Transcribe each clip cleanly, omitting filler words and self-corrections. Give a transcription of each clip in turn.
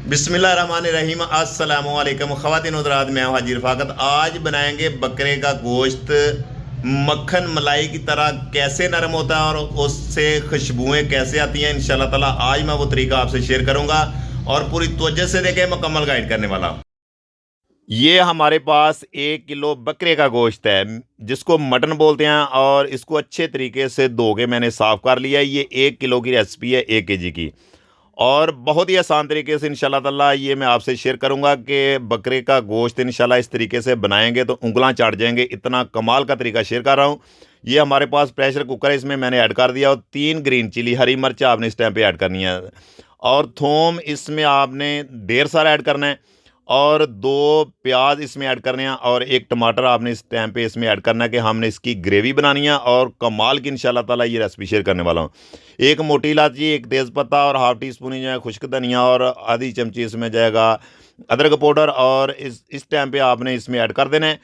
बिस्मिल्लाहिर्रहमानिर्रहीम अस्सलामुअलैकुम ख़वातीन हज़रात, मैं हूं हाजी रफ़ाकत। आज बनाएंगे बकरे का गोश्त। मक्खन मलाई की तरह कैसे नरम होता है और उससे खुशबुएं कैसे आती हैं, इंशाल्लाह ताला आज मैं वो तरीका आपसे शेयर करूंगा और पूरी तवज्जो से देखें, मुकम्मल गाइड करने वाला हूं। ये हमारे पास 1 किलो बकरे का गोश्त है, जिसको मटन बोलते हैं, और इसको अच्छे तरीके से धो के मैंने साफ़ कर लिया है। ये 1 किलो की रेसिपी है, 1 kg की। और बहुत ही आसान तरीके से इंशाल्लाह ताला ये मैं आपसे शेयर करूंगा कि बकरे का गोश्त इंशाल्लाह इस तरीके से बनाएंगे तो उंगलां चाट जाएंगे, इतना कमाल का तरीका शेयर कर रहा हूँ। ये हमारे पास प्रेशर कुकर है, इसमें मैंने ऐड कर दिया, और 3 ग्रीन चिली हरी मिर्च आपने इस टाइम पे ऐड करनी है, और थोम इसमें आपने ढेर सारा ऐड करना है, और 2 प्याज इसमें ऐड करने हैं, और 1 टमाटर आपने इस टाइम पे इसमें ऐड करना है कि हमने इसकी ग्रेवी बनानी है। और कमाल की इंशाल्लाह ताला ये रेसिपी शेयर करने वाला हूँ। 1 मोटी इलायची, 1 तेज़पत्ता, और हाफ टी स्पून ही जो है खुश्क धनिया, और आधी चमची इसमें जाएगा अदरक पाउडर, और इस टाइम पे आपने इसमें ऐड कर देना है।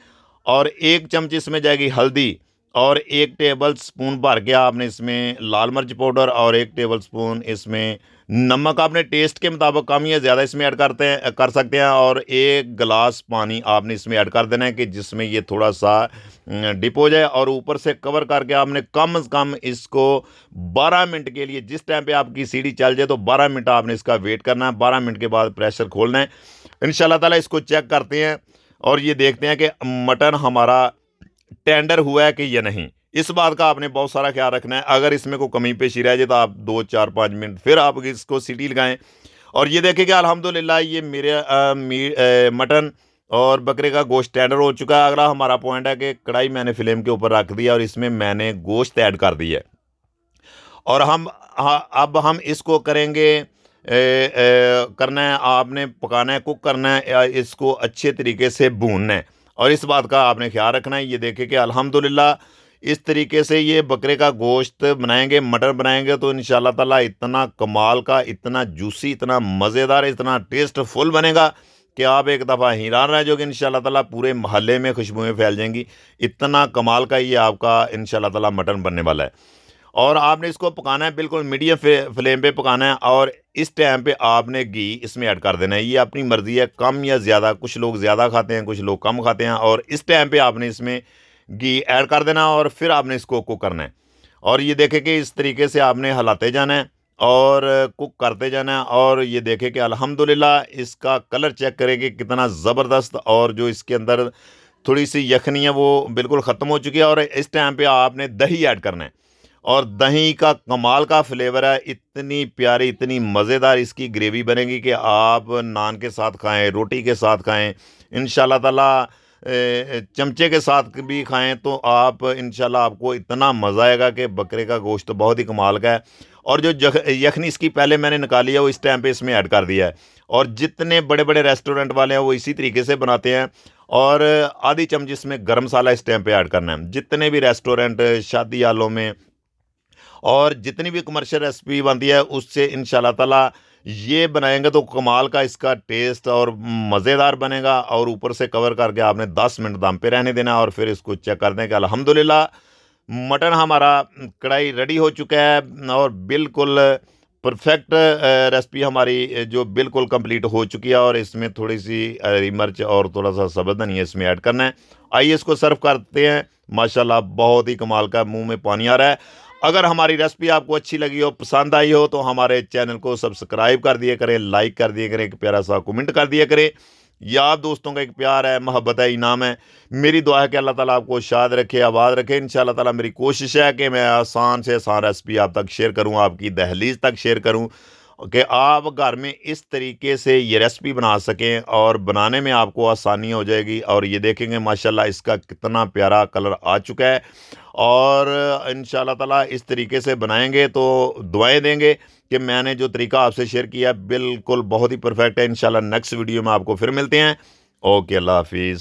और 1 चमची इसमें जाएगी हल्दी, और 1 टेबल स्पून भर के आपने इसमें लाल मिर्च पाउडर, और 1 टेबल स्पून इसमें नमक आपने टेस्ट के मुताबिक कम या ज़्यादा इसमें ऐड कर सकते हैं, और 1 गिलास पानी आपने इसमें ऐड कर देना है कि जिसमें ये थोड़ा सा डिप हो जाए, और ऊपर से कवर करके आपने कम से कम इसको 12 मिनट के लिए, जिस टाइम पे आपकी सीढ़ी चल जाए तो 12 मिनट आपने इसका वेट करना है। 12 मिनट के बाद प्रेशर खोलना है। इंशाल्लाह ताला इसको चेक करते हैं और ये देखते हैं कि मटन हमारा टेंडर हुआ है कि या नहीं। इस बात का आपने बहुत सारा ख्याल रखना है। अगर इसमें कोई कमी पेशी रह जाए तो आप 2 4 5 मिनट फिर आप इसको सीटी लगाएं। और ये देखें कि अल्हम्दुलिल्लाह ये मेरे मटन और बकरे का गोश्त टेंडर हो चुका है। अगला हमारा पॉइंट है कि कढ़ाई मैंने फ्लेम के ऊपर रख दिया, और इसमें मैंने गोश्त ऐड कर दिया है, और अब हम इसको करेंगे, करना है आपने, पकाना है, कुक करना है, या इसको अच्छे तरीके से भूनना है, और इस बात का आपने ख्याल रखना है। ये देखें कि अल्हम्दुलिल्लाह इस तरीके से ये बकरे का गोश्त बनाएंगे, मटन बनाएंगे, तो इंशाल्लाह ताला इतना कमाल का, इतना जूसी, इतना मज़ेदार, इतना टेस्टफुल बनेगा कि आप एक दफ़ा हैरान रह जाओगे। इंशाल्लाह ताला पूरे मोहल्ले में खुशबुएं फैल जाएंगी। इतना कमाल का ये आपका इंशाल्लाह ताला मटन बनने वाला है। और आपने इसको पकाना है, बिल्कुल मीडियम फ्लेम पे पकाना है, और इस टाइम पे आपने घी इसमें ऐड कर देना है। ये अपनी मर्ज़ी है, कम या ज़्यादा, कुछ लोग ज़्यादा खाते हैं, कुछ लोग कम खाते हैं, और इस टाइम पे आपने इसमें घी ऐड कर देना, और फिर आपने इसको कुक करना है। और ये देखें कि इस तरीके से आपने हिलाते जाना है और कुक करते जाना है। और ये देखें कि अल्हम्दुलिल्लाह इसका कलर चेक करें कि कितना ज़बरदस्त, और जो इसके अंदर थोड़ी सी यखनी है वो बिल्कुल ख़त्म हो चुकी है। और इस टाइम पे आपने दही ऐड करना है, और दही का कमाल का फ्लेवर है। इतनी प्यारी, इतनी मज़ेदार इसकी ग्रेवी बनेगी कि आप नान के साथ खाएं, रोटी के साथ खाएं, इंशाल्लाह ताला चमचे के साथ भी खाएं, तो आप इंशाल्लाह आपको इतना मज़ा आएगा कि बकरे का गोश्त तो बहुत ही कमाल का है। और जो यखनी इसकी पहले मैंने निकाली है वो इस टाइम पे इसमें ऐड कर दिया है। और जितने बड़े बड़े रेस्टोरेंट वाले हैं वो इसी तरीके से बनाते हैं। और आधी चमच इसमें गर्म मसाला इस टाइम पे ऐड करना है। जितने भी रेस्टोरेंट, शादी हालों में, और जितनी भी कमर्शियल रेसिपी बनती है उससे इंशाल्लाह ताला ये बनाएंगे तो कमाल का इसका टेस्ट और मज़ेदार बनेगा। और ऊपर से कवर करके आपने 10 मिनट दम पे रहने देना, और फिर इसको चेक कर दें कि अल्हम्दुलिल्लाह मटन हमारा कढ़ाई रेडी हो चुका है, और बिल्कुल परफेक्ट रेसिपी हमारी जो बिल्कुल कंप्लीट हो चुकी है। और इसमें थोड़ी सी हरी मिर्च और थोड़ा सा सब्ज़ धनिया इसमें ऐड करना है। आइए इसको सर्व करते हैं। माशाल्लाह बहुत ही कमाल का, मुंह में पानी आ रहा है। अगर हमारी रेसिपी आपको अच्छी लगी हो, पसंद आई हो, तो हमारे चैनल को सब्सक्राइब कर दिया करें, लाइक कर दिया करें, एक प्यारा सा कमेंट कर दिया करें। या दोस्तों का एक प्यार है, मोहब्बत है, इनाम है। मेरी दुआ है कि अल्लाह ताला आपको शाद रखे, आबाद रखे। इंशाल्लाह ताला मेरी कोशिश है कि मैं आसान से आसान रेसिपी आप तक शेयर करूं, आपकी दहलीज तक शेयर करूं, कि आप घर में इस तरीके से ये रेसिपी बना सकें, और बनाने में आपको आसानी हो जाएगी। और ये देखेंगे माशाल्लाह इसका कितना प्यारा कलर आ चुका है। और इंशाल्लाह ताला इस तरीके से बनाएंगे तो दुआएं देंगे कि मैंने जो तरीका आपसे शेयर किया बिल्कुल बहुत ही परफेक्ट है। इंशाल्लाह नेक्स्ट वीडियो में आपको फिर मिलते हैं। ओके, अल्लाह हाफिज़।